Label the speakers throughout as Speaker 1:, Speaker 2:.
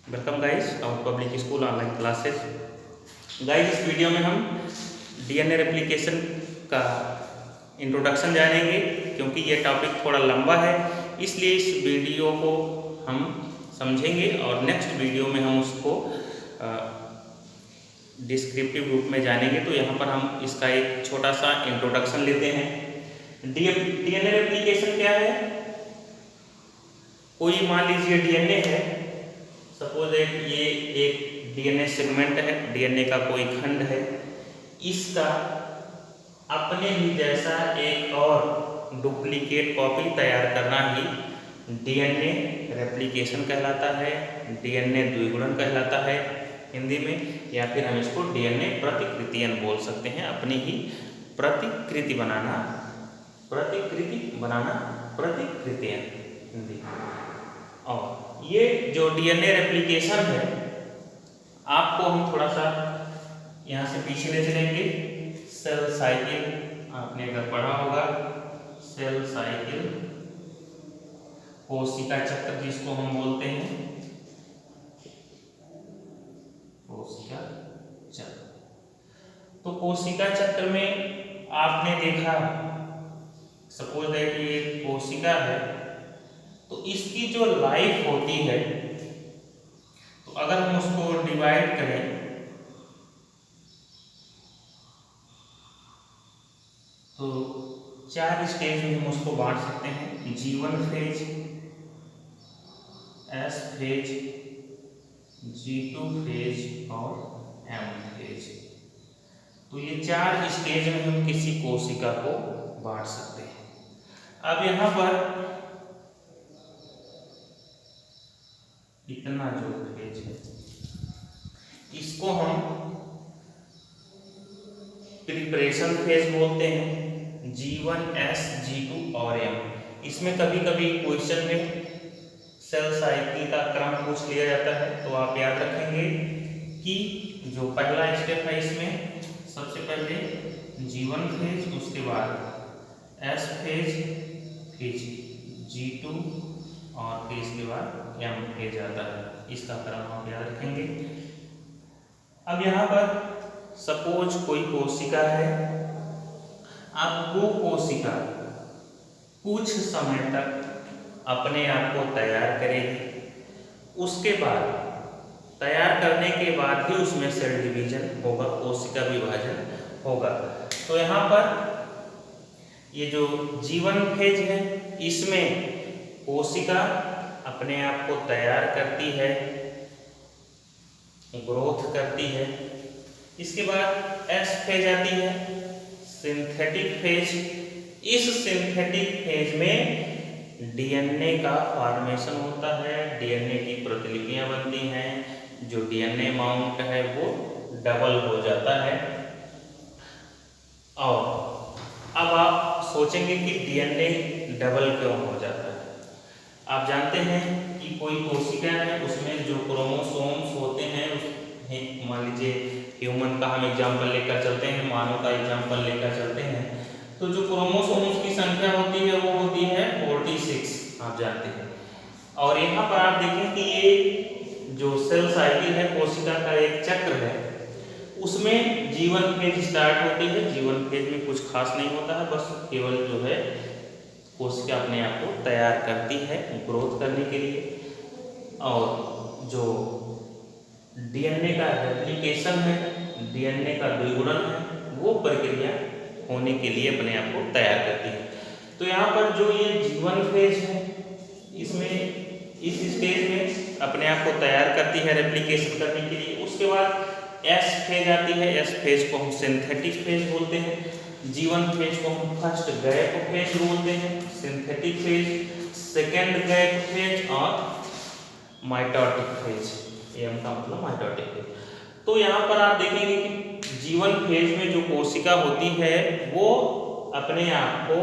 Speaker 1: Welcome guys our public school online classes. Guys इस video में हम डीएनए रेप्लिकेशन का इंट्रोडक्शन जानेंगे। क्योंकि ये टॉपिक थोड़ा लंबा है, इसलिए इस वीडियो को हम समझेंगे और नेक्स्ट वीडियो में हम उसको डिस्क्रिप्टिव रूप में जानेंगे। तो यहाँ पर हम इसका एक छोटा सा इंट्रोडक्शन लेते हैं। डीएनए रेप्लिकेशन क्या है? कोई मान लीजिए डीएनए है, सपोज ये एक डीएनए सेगमेंट है, डीएनए का कोई खंड है, इसका अपने ही जैसा एक और डुप्लीकेट कॉपी तैयार करना ही डीएनए रेप्लिकेशन कहलाता है, डीएनए द्विगुणन कहलाता है हिंदी में, या फिर हम इसको डीएनए प्रतिकृतियन बोल सकते हैं। अपनी ही प्रतिकृति बनाना, प्रतिकृतियन हिंदी। और ये जो डीएनए रेप्लिकेशन है, आपको हम थोड़ा सा यहाँ से पीछे ले चलेंगे। सेल साइकिल आपने अगर पढ़ा होगा, सेल साइकिल, कोशिका चक्र जिसको हम बोलते हैं, कोशिका चक्र। तो कोशिका चक्र में आपने देखा, सपोज दैट ये कोशिका है, तो इसकी जो लाइफ होती है, तो अगर हम उसको डिवाइड करें तो 4 स्टेज में हम उसको बांट सकते हैं। G1 phase, S phase, G2 phase और M फेज। तो ये 4 स्टेज में हम किसी कोशिका को बांट सकते हैं। अब यहाँ पर इतना जो फेज है, इसको हम प्रिपरेशन फेज बोलते हैं, G1, S, G2 और M। इसमें कभी कभी क्वेश्चन में सेल साइकिल का क्रम पूछ लिया जाता है, तो आप याद रखेंगे कि जो पहला स्टेप है इसमें सबसे पहले G1 फेज, उसके बाद S फेज, फिर G2 और फिर इसके बाद M फेज आता है। इसका क्रम आप याद रखेंगे। अब यहाँ पर सपोज कोई कोशिका है, अब वो कोशिका कुछ समय तक अपने आप को तैयार करेगी। उसके बाद तैयार करने के बाद ही उसमें सेल डिवीजन होगा, कोशिका विभाजन होगा। तो यहाँ पर ये जो G1 फेज है, इसमें कोशिका अपने आप को तैयार करती है, ग्रोथ करती है। इसके बाद S फेज आती है, सिंथेटिक फेज। इस सिंथेटिक फेज में डीएनए का फॉर्मेशन होता है, डीएनए की प्रतिलिपियां बनती हैं, जो डीएनए अमाउंट है वो डबल हो जाता है। और अब आप सोचेंगे कि डीएनए डबल क्यों हो जाता है। आप जानते हैं कि कोई कोशिका है, उसमें जो क्रोमोसोम्स होते हैं, मान लीजिए ह्यूमन का हम एग्जाम्पल लेकर चलते हैं, मानव का एग्जाम्पल लेकर चलते हैं, तो जो क्रोमोसोम्स की संख्या होती है वो होती है 46, आप जानते हैं। और यहाँ पर आप देखें कि ये जो सेल साइकिल है, कोशिका का एक चक्र है, उसमें G1 फेज स्टार्ट होती है। G1 फेज में कुछ खास नहीं होता है, बस केवल जो है कोशिका अपने आप को तैयार करती है ग्रोथ करने के लिए। और जो डीएनए का रेप्लिकेशन है, डीएनए का द्विगुणन है, वो प्रक्रिया होने के लिए अपने आप को तैयार करती है। तो यहाँ पर जो ये G1 फेज है, इसमें इस स्टेज में अपने आप को तैयार करती है रेप्लिकेशन करने के लिए। उसके बाद S फेज आती है, S फेज को हम सिंथेटिक फेज बोलते हैं, G1 फेज को हम फर्स्ट गैप फेज बोलते हैं, synthetic phase, second gap phase और माइटोटिक फेज। M का मतलब माइटोटिक फेज। तो यहाँ पर आप देखेंगे कि G1 फेज में जो कोशिका होती है, वो अपने आप को,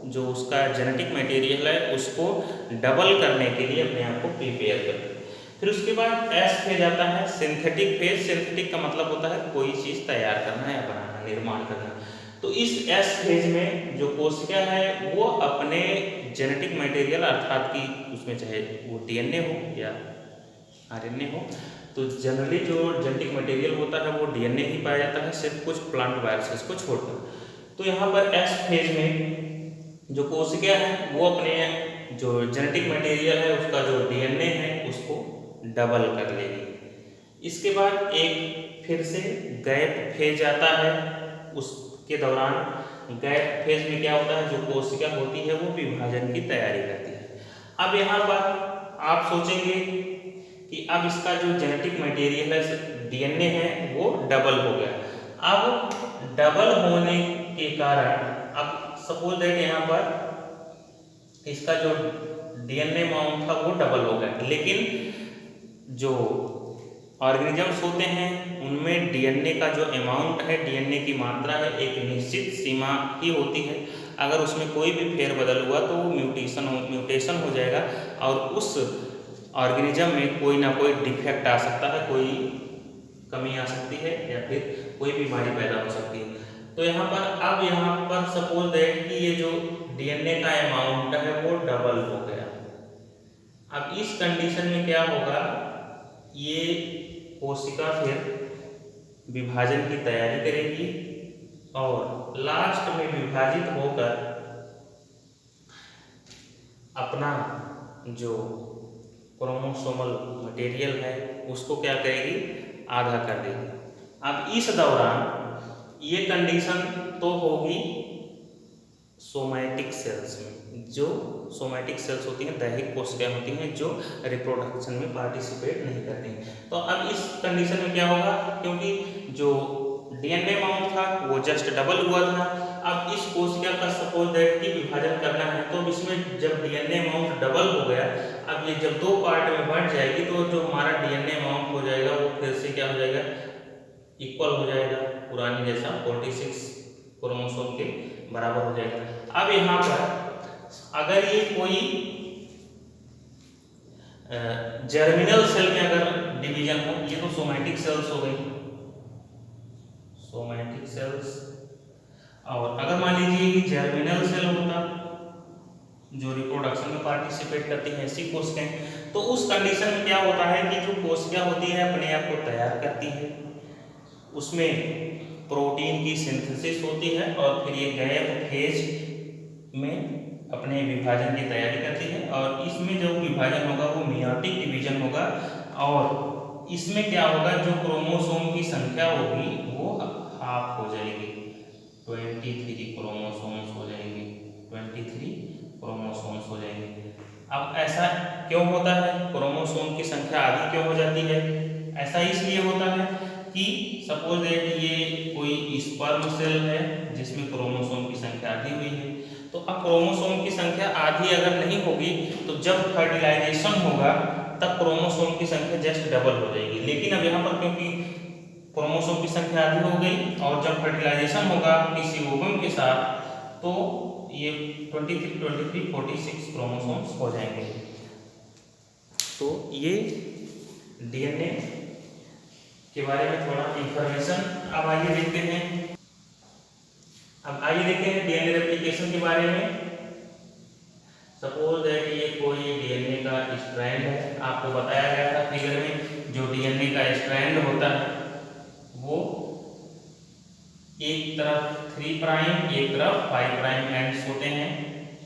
Speaker 1: जो उसका जेनेटिक मटेरियल है, उसको डबल करने के लिए अपने आप को प्रिपेयर करती है। फिर उसके बाद S फेज आता है, सिंथेटिक फेज। सिंथेटिक का मतलब होता है कोई चीज़ तैयार करना या बनाना, निर्माण करना। तो इस S फेज में जो कोशिका है, वो अपने जेनेटिक मटेरियल, अर्थात कि उसमें चाहे वो डीएनए हो या आरएनए हो, तो जनरली जो जेनेटिक मटेरियल होता है वो डीएनए ही पाया जाता है, सिर्फ कुछ प्लांट वायरसेस को छोड़कर। तो यहाँ पर एस फेज में जो कोशिका है वो अपने जो जेनेटिक मटेरियल है उसका जो डीएनए है उसको डबल कर लेगी। इसके बाद एक फिर से गैप फेज आता है, उसके दौरान गैप फेज में क्या होता है, जो कोशिका होती है वो विभाजन की तैयारी करती है। अब यहाँ पर आप सोचेंगे कि अब इसका जो जेनेटिक मटेरियल है डीएनए है वो डबल हो गया। अब डबल होने के कारण अब सपोज दैट यहाँ पर इसका जो डीएनए अमाउंट था वो डबल हो गया, लेकिन जो ऑर्गेनिजम्स होते हैं उनमें डीएनए का जो अमाउंट है, डीएनए की मात्रा है, एक निश्चित सीमा ही होती है। अगर उसमें कोई भी फेरबदल हुआ तो वो म्यूटेशन हो जाएगा और उस ऑर्गेनिज्म में कोई ना कोई डिफेक्ट आ सकता है, कोई कमी आ सकती है या फिर कोई बीमारी पैदा हो सकती है। तो यहाँ पर सपोज दैट कि ये जो डीएनए का अमाउंट है वो डबल हो गया। अब इस कंडीशन में क्या होगा, ये कोशिका फिर विभाजन की तैयारी करेगी और लास्ट में विभाजित होकर अपना जो क्रोमोसोमल मटेरियल है उसको क्या करेगी, आधा कर देगी। अब इस दौरान ये कंडीशन तो होगी सोमैटिक सेल्स में, जो सोमैटिक सेल्स होती हैं, दैहिक कोशिकाएं होती हैं जो रिप्रोडक्शन में पार्टिसिपेट नहीं करती हैं। तो अब इस कंडीशन में क्या होगा, क्योंकि जो डीएनए अमाउंट था वो जस्ट डबल हुआ था, अब इस कोशिका का सपोज दैट की विभाजन करना है, तो इसमें जब डीएनए अमाउंट डबल हो गया, अब ये जब दो पार्ट में बढ़ जाएगी तो जो हमारा डीएनए अमाउंट हो जाएगा वो फिर से क्या हो जाएगा, इक्वल हो जाएगा, पुरानी जैसा 46 क्रोमोसोम के बराबर हो जाएगा। अब यहाँ पर अगर ये कोई जर्मिनल सेल में अगर डिवीजन हो, ये तो सोमैटिक सेल्स हो गई, सोमैटिक सेल्स, और अगर मान लीजिए कि जर्मिनल सेल होता जो रिप्रोडक्शन में पार्टिसिपेट करती है ऐसी कोशिकाएं, तो उस कंडीशन में क्या होता है कि जो कोशिका होती है अपने आप को तैयार करती है, उसमें प्रोटीन की सिंथेसिस होती है और फिर ये गैप फेज में अपने विभाजन की तैयारी करती है, और इसमें जो विभाजन होगा वो मियोटिक डिवीजन होगा, और इसमें क्या होगा, जो क्रोमोसोम की संख्या होगी वो हाफ हो जाएगी, 23 क्रोमोसोम्स हो जाएंगे, 23 क्रोमोसोम्स हो जाएंगे। अब ऐसा क्यों होता है, क्रोमोसोम की संख्या आधी क्यों हो जाती है, ऐसा इसलिए होता है कि सपोज दैट ये कोई स्पर्म सेल है जिसमें क्रोमोसोम की संख्या आधी हुई है, तो अब क्रोमोसोम की संख्या आधी अगर नहीं होगी तो जब फर्टिलाइजेशन होगा तब क्रोमोसोम की संख्या जस्ट डबल हो जाएगी। लेकिन अब यहाँ पर क्योंकि क्रोमोसोम की संख्या आधी हो गई और जब फर्टिलाइजेशन होगा किसी ओवम के साथ तो ये 23, 46 क्रोमोसोम्स हो जाएंगे। तो ये डीएनए के बारे में थोड़ा इंफॉर्मेशन। अब आइए देखते हैं डीएनए रेप्लिकेशन के बारे में। सपोज दैट ये कोई डीएनए का स्ट्रैंड है, आपको बताया गया था फिगर में, जो डीएनए का स्ट्रैंड होता है वो एक तरफ 3 प्राइम एक तरफ 5 प्राइम एंड्स होते हैं।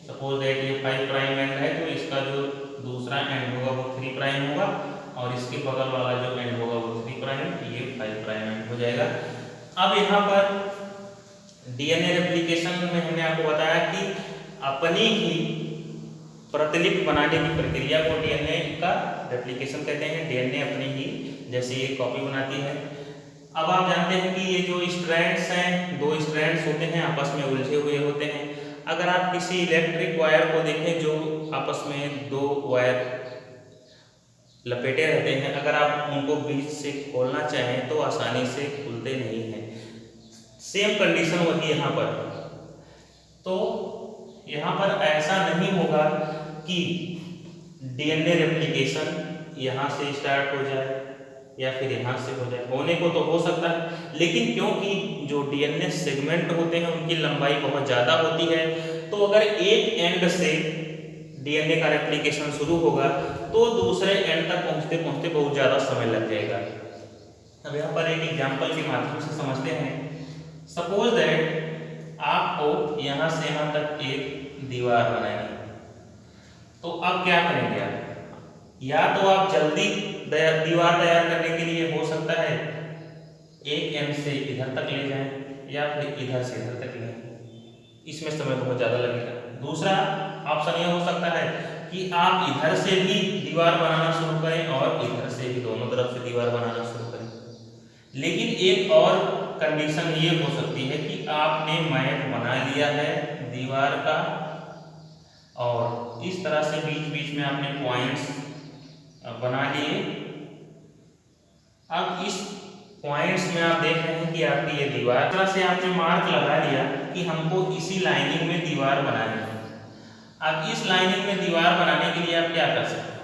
Speaker 1: सपोज दैट ये 5 प्राइम एंड है तो इसका जो दूसरा एंड होगा वो 3 प्राइम होगा और इसके बगल वाला जो एंड होगा वो 3 प्राइम, ये 5 प्राइम एंड हो जाएगा। अब यहाँ पर डीएनए रेप्लिकेशन में हमने आपको बताया कि अपनी ही प्रतिलिपि बनाने की प्रक्रिया को डीएनए का रेप्लिकेशन कहते हैं। डीएनए अपनी ही जैसे ये कॉपी बनाती है। अब आप जानते हैं कि ये जो स्ट्रैंड्स हैं, 2 स्ट्रैंड्स होते हैं, आपस में उलझे हुए होते हैं। अगर आप किसी इलेक्ट्रिक वायर को देखें जो आपस में 2 वायर लपेटे रहते हैं, अगर आप उनको बीच से खोलना चाहें तो आसानी से खुलते नहीं हैं। सेम कंडीशन होगी यहाँ पर। तो यहाँ पर ऐसा नहीं होगा कि डीएनए रेप्लिकेशन यहाँ से स्टार्ट हो जाए या फिर यहाँ से हो जाए, होने को तो हो सकता है, लेकिन क्योंकि जो डीएनए सेगमेंट होते हैं उनकी लंबाई बहुत ज़्यादा होती है, तो अगर एक एंड से डीएनए का रेप्लिकेशन शुरू होगा तो दूसरे एंड तक पहुंचते पहुंचते बहुत ज़्यादा समय लग जाएगा। अब यहाँ पर एक एग्जाम्पल के माध्यम से समझते हैं। सपोज दैट आपको यहाँ से यहाँ तक एक दीवार बनानी है, तो अब क्या करेंगे आप? या तो आप जल्दी दीवार तैयार करने के लिए हो सकता है एक एंड से इधर तक ले जाएं या फिर इधर से इधर तक ले जाएं, इसमें समय बहुत ज़्यादा लगेगा। दूसरा ऑप्शन यह हो सकता है कि आप इधर से भी दीवार बनाना शुरू करें और इधर से भी, दोनों तरफ से दीवार बनाना शुरू करें। लेकिन एक और कंडीशन ये हो सकती है कि आपने मैप बना लिया है दीवार का और इस तरह से बीच बीच में आपने पॉइंट्स बना लिए। अब इस पॉइंट्स में आप देख रहे हैं कि आपकी ये दीवार, इस तरह से आपने मार्क लगा लिया कि हमको इसी लाइनिंग में दीवार बनानी है। अब इस लाइनिंग में दीवार बनाने के लिए आप क्या कर सकते हैं?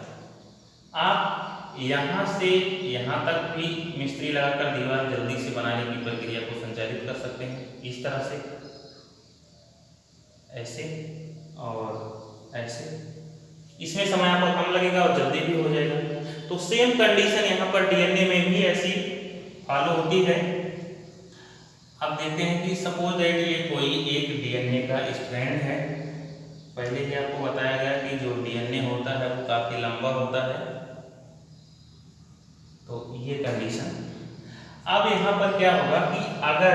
Speaker 1: आप यहाँ से यहाँ तक भी मिस्त्री लगाकर दीवार जल्दी से बनाने की प्रक्रिया को संचालित कर सकते हैं। इस तरह से, ऐसे और ऐसे, इसमें समय आपको कम लगेगा और जल्दी भी हो जाएगा। तो सेम कंडीशन यहाँ पर डीएनए में भी ऐसी फॉलो होती है। अब देखते हैं कि सपोज दैट ये कोई एक डीएनए का स्ट्रैंड है। पहले ही आपको बताया गया कि जो डीएनए होता है वो काफी लंबा होता है, तो ये कंडीशन। अब यहाँ पर क्या होगा कि अगर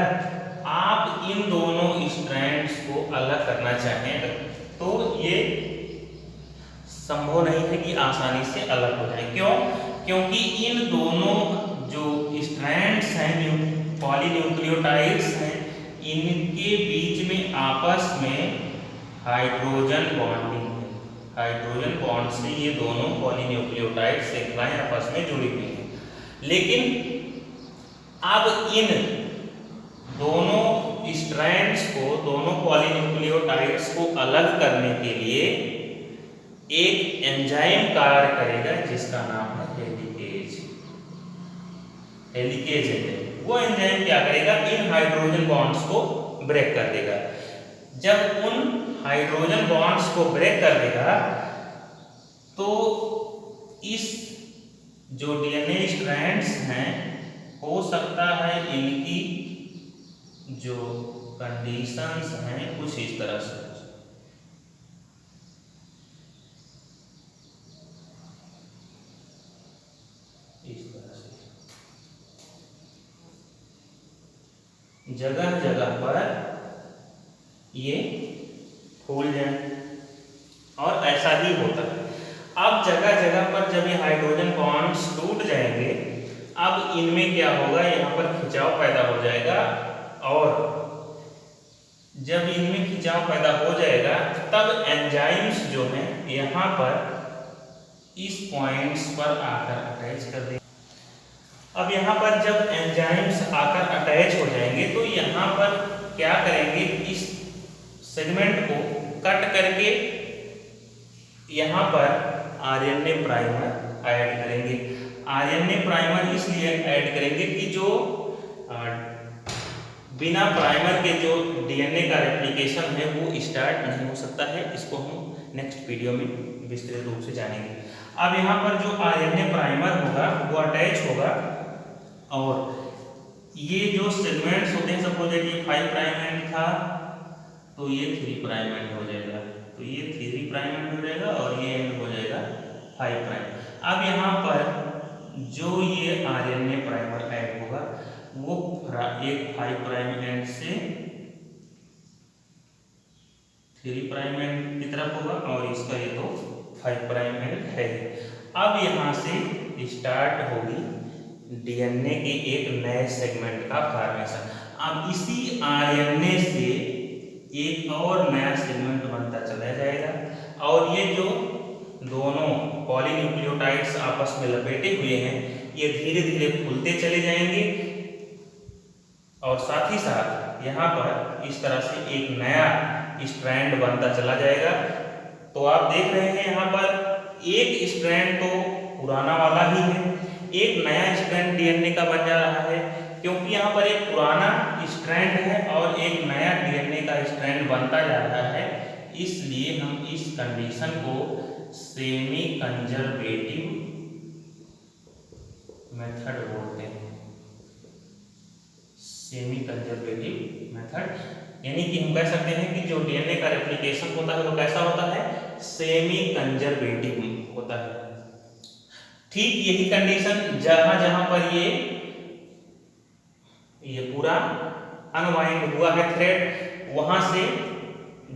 Speaker 1: आप इन दोनों स्ट्रैंड्स को अलग करना चाहें तो ये संभव नहीं है कि आसानी से अलग हो जाए। क्यों? क्योंकि इन दोनों जो स्ट्रैंड्स हैं, पॉलीन्यूक्लियोटाइड्स हैं, इनके बीच में आपस में हाइड्रोजन बॉन्डिंग है। हाइड्रोजन बॉन्ड से ये दोनों पॉलीन्यूक्लियोटाइड श्रृंखलाएं आपस में जुड़ी हुई हैं। लेकिन अब इन दोनों स्ट्रैंड्स को, दोनों पॉलीन्यूक्लियोटाइड्स को अलग करने के लिए एक एंजाइम कार्य करेगा जिसका नाम है हेलिकेज। हेलिकेज एंजाइम, वो एंजाइम क्या करेगा? इन हाइड्रोजन बॉन्ड्स को ब्रेक कर देगा। जब उन हाइड्रोजन बॉन्ड्स को ब्रेक कर देगा तो इस जो डीएनए स्ट्रैंड्स हैं, हो सकता है इनकी जो कंडीशंस हैं कुछ इस तरह से, जगह जगह पर ये फूल जाए और ऐसा ही होता है। अब जगह जगह पर जब ये हाइड्रोजन बॉन्ड्स टूट जाएंगे, अब इनमें क्या होगा? यहाँ पर खिंचाव पैदा हो जाएगा और जब इनमें खिंचाव पैदा हो जाएगा तब एंजाइम्स जो हैं यहाँ पर इस पॉइंट्स पर आकर अटैच कर देंगे। अब यहाँ पर जब एंजाइम्स आकर अटैच हो जाएंगे तो यहाँ पर क्या करेंगे? इस सेगमेंट को कट करके यहाँ पर आरएनए प्राइमर ऐड करेंगे। आरएनए प्राइमर इसलिए ऐड करेंगे कि जो बिना प्राइमर के जो डीएनए का रेप्लिकेशन है वो स्टार्ट नहीं हो सकता है। इसको हम नेक्स्ट वीडियो में विस्तृत रूप से जानेंगे। अब यहाँ पर जो आरएनए प्राइमर होगा वो अटैच होगा और ये जो सेगमेंट्स होते हैं, सपोज ये 5 प्राइम एंड था तो ये 3 प्राइम एंड हो जाएगा, तो ये 3 प्राइम एंड हो जाएगा और ये एंड हो जाएगा 5 प्राइम। अब यहाँ पर जो ये आरएनए प्राइमर ऐड होगा वो एक 5 प्राइम एंड से 3 प्राइम एंड की तरफ होगा और इसका ये तो 5 प्राइम एंड है। अब यहाँ से स्टार्ट होगी डीएनए के एक नए सेगमेंट का फॉर्मेशन। अब इसी आरएनए से एक और नया सेगमेंट बनता चला जाएगा और ये जो दोनों पॉलीन्यूक्लियोटाइड्स आपस में लपेटे हुए हैं ये धीरे धीरे खुलते चले जाएंगे और साथ ही साथ यहाँ पर इस तरह से एक नया स्ट्रैंड बनता चला जाएगा। तो आप देख रहे हैं यहाँ पर एक स्ट्रैंड तो पुराना वाला ही है, एक नया स्ट्रैंड डीएनए का बन जा रहा है क्योंकि यहाँ पर एक पुराना स्ट्रैंड है और एक नया डीएनए का स्ट्रैंड बनता जा रहा है। इसलिए हम इस कंडीशन को सेमी कंजर्वेटिव मेथड बोलते हैं। सेमी कंजर्वेटिव मेथड यानी कि हम कह सकते हैं कि जो डीएनए का रेप्लिकेशन होता है वो कैसा होता है, सेमी कंजर्वेटिव होता है। ठीक यही कंडीशन जहां जहां पर ये पूरा अनवाइंड हुआ है थ्रेड, वहां से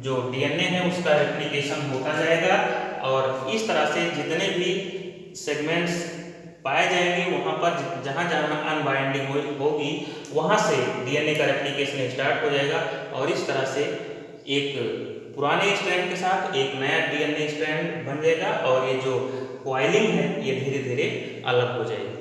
Speaker 1: जो डीएनए है उसका रेप्लिकेशन होता जाएगा और इस तरह से जितने भी सेगमेंट्स पाए जाएंगे वहां पर जहां जहां अनबाइंडिंग होगी वहां से डीएनए का रेप्लिकेशन स्टार्ट हो जाएगा और इस तरह से एक पुराने स्ट्रैंड के साथ एक नया डीएनए स्ट्रैंड बन जाएगा और ये जो कॉइलिंग है ये धीरे धीरे अलग हो जाएगी।